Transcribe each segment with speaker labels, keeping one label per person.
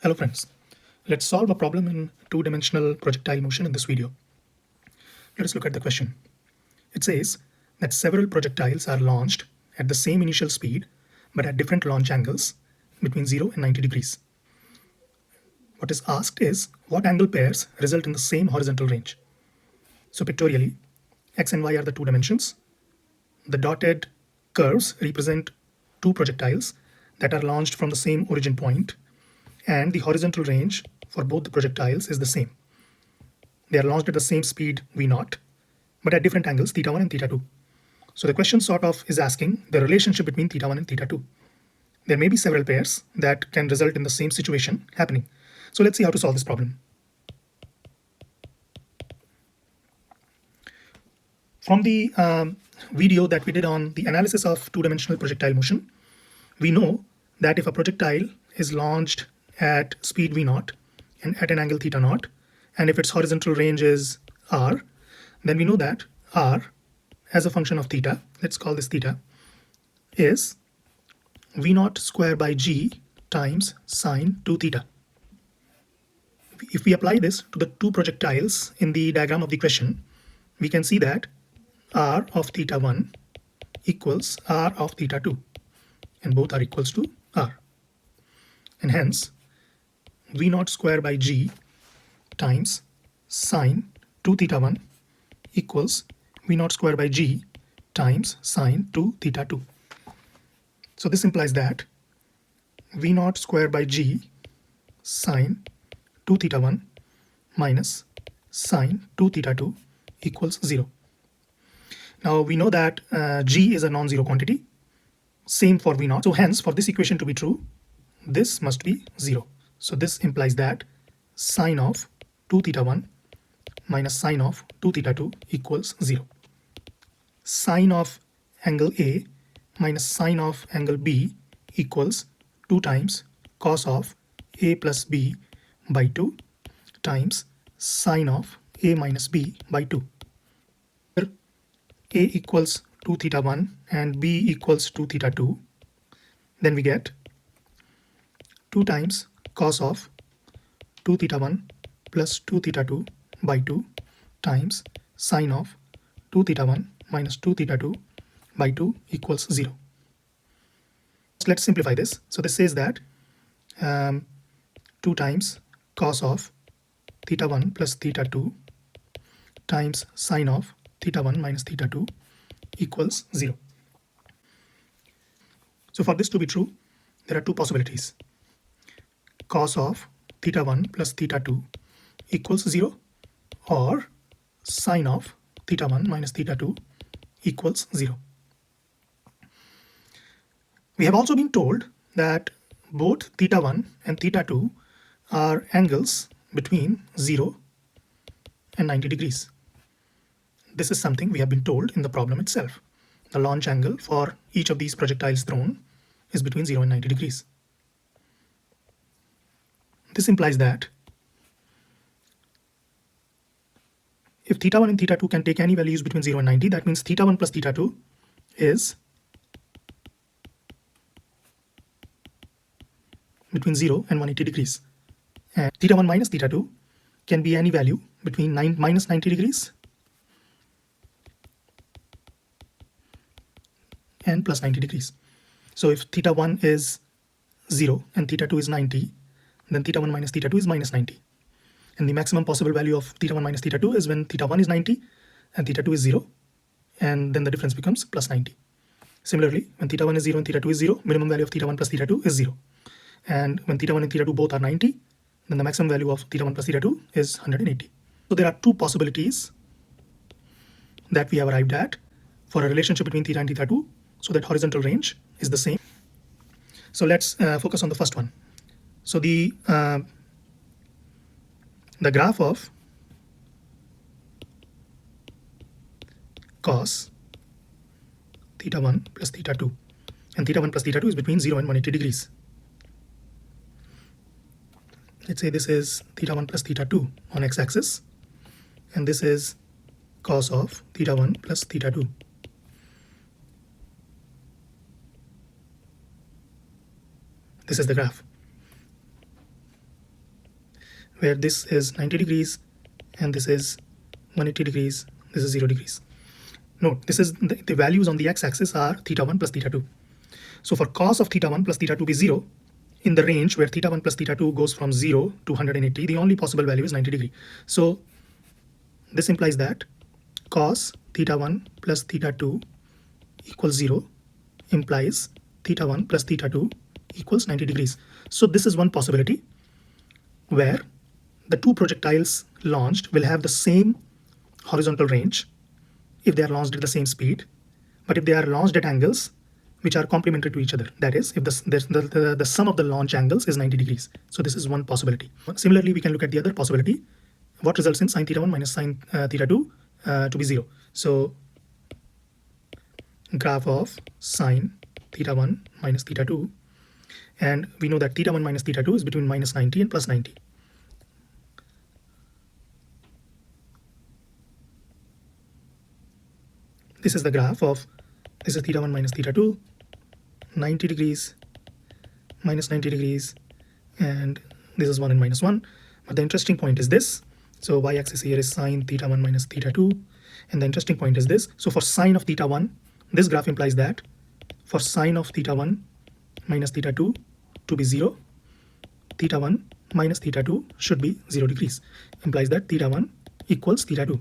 Speaker 1: Hello friends, let's solve a problem in two-dimensional projectile motion in this video. Let us look at the question. It says that several projectiles are launched at the same initial speed but at different launch angles between 0 and 90 degrees. What is asked is what angle pairs result in the same horizontal range. So pictorially, x and y are the two dimensions. The dotted curves represent two projectiles that are launched from the same origin point, and the horizontal range for both the projectiles is the same. They are launched at the same speed v0, but at different angles θ1 and θ2. So the question sort of is asking the relationship between θ1 and θ2. There may be several pairs that can result in the same situation happening. So let's see how to solve this problem. From the video that we did on the analysis of two-dimensional projectile motion, we know that if a projectile is launched at speed v0 and at an angle θ0, and if its horizontal range is r, then we know that r as a function of theta, let's call this theta, is v0 square by g times sine 2 theta. If we apply this to the two projectiles in the diagram of the question, we can see that r of θ1 equals r of θ2, and both are equals to r. And hence, v0 square by g times sine 2 θ1 equals v0 square by g times sine 2 θ2. So this implies that v0 square by g sine 2 θ1 minus sine 2 θ2 equals 0. Now we know that g is a non-zero quantity, same for v0. So hence, for this equation to be true, this must be 0. So this implies that sine of 2 θ1 minus sine of 2 θ2 equals 0. Sine of angle A minus sine of angle B equals 2 times cos of A plus B by 2 times sine of A minus B by 2. Here A equals 2 θ1 and B equals 2 θ2. Then we get 2 times cos of 2 θ1 plus 2 θ2 by 2 times sine of 2 θ1 minus 2 θ2 by 2 equals 0. So let's simplify this. So this says that 2 times cos of θ1 plus θ2 times sine of θ1 minus θ2 equals 0. So for this to be true, there are two possibilities. Cos of θ1 plus θ2 equals 0, or sine of θ1 minus θ2 equals 0. We have also been told that both θ1 and θ2 are angles between 0 and 90 degrees. This is something we have been told in the problem itself. The launch angle for each of these projectiles thrown is between 0 and 90 degrees. This implies that if θ1 and θ2 can take any values between 0 and 90, that means θ1 plus θ2 is between 0 and 180 degrees. And θ1 minus θ2 can be any value between minus 90 degrees and plus 90 degrees. So if θ1 is 0 and θ2 is 90, then θ1 minus θ2 is minus 90. And the maximum possible value of θ1 minus θ2 is when θ1 is 90 and θ2 is 0, and then the difference becomes plus 90. Similarly, when θ1 is 0 and θ2 is 0, minimum value of θ1 plus θ2 is 0. And when θ1 and θ2 both are 90, then the maximum value of θ1 plus θ2 is 180. So there are two possibilities that we have arrived at for a relationship between θ and θ2, so that horizontal range is the same. So let's focus on the first one. So the graph of cos θ1 plus θ2, and θ1 plus θ2 is between 0 and 180 degrees. Let's say this is θ1 plus θ2 on x-axis, and this is cos of θ1 plus θ2. This is the graph. where this is 90 degrees and this is 180 degrees, this is 0 degrees. Note, this is the values on the x-axis are theta 1 plus theta 2. So for cos of theta 1 plus theta 2 be 0, in the range where theta 1 plus theta 2 goes from 0 to 180, the only possible value is 90 degree. So this implies that cos theta 1 plus theta 2 equals 0 implies theta 1 plus theta 2 equals 90 degrees. So this is one possibility where the two projectiles launched will have the same horizontal range if they are launched at the same speed, but if they are launched at angles which are complementary to each other, that is, if the sum of the launch angles is 90 degrees. So this is one possibility. Similarly, we can look at the other possibility, what results in sine theta 1 minus sine theta 2 to be 0. So graph of sine theta 1 minus theta 2, and we know that theta 1 minus theta 2 is between minus 90 and plus 90. This is the graph of, this is theta 1 minus theta 2, 90 degrees, minus 90 degrees, and this is 1 and minus 1. But the interesting point is this. So y-axis here is sine theta 1 minus theta 2. And the interesting point is this. So for sine of theta 1, this graph implies that for sine of theta 1 minus theta 2 to be 0, theta 1 minus theta 2 should be 0 degrees. Implies that theta 1 equals theta 2.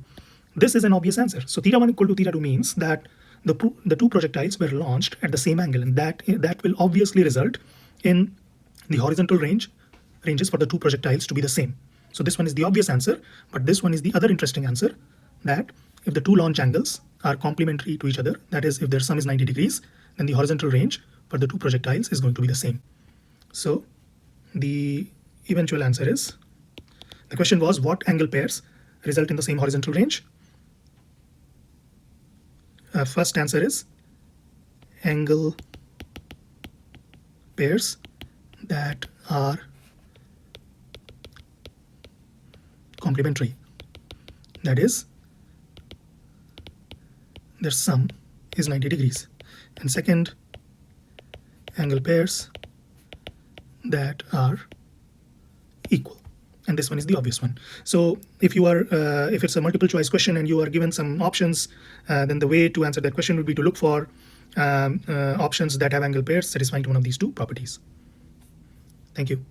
Speaker 1: This is an obvious answer. So theta 1 equal to theta 2 means that the two projectiles were launched at the same angle, and that will obviously result in the horizontal ranges for the two projectiles to be the same. So this one is the obvious answer, but this one is the other interesting answer, that if the two launch angles are complementary to each other, that is, if their sum is 90 degrees, then the horizontal range for the two projectiles is going to be the same. So the eventual answer is, the question was what angle pairs result in the same horizontal range? First answer is angle pairs that are complementary. That is, their sum is 90 degrees. And second, angle pairs that are equal. And this one is the obvious one. So if you are, if it's a multiple choice question and you are given some options, then the way to answer that question would be to look for options that have angle pairs satisfying to one of these two properties. Thank you.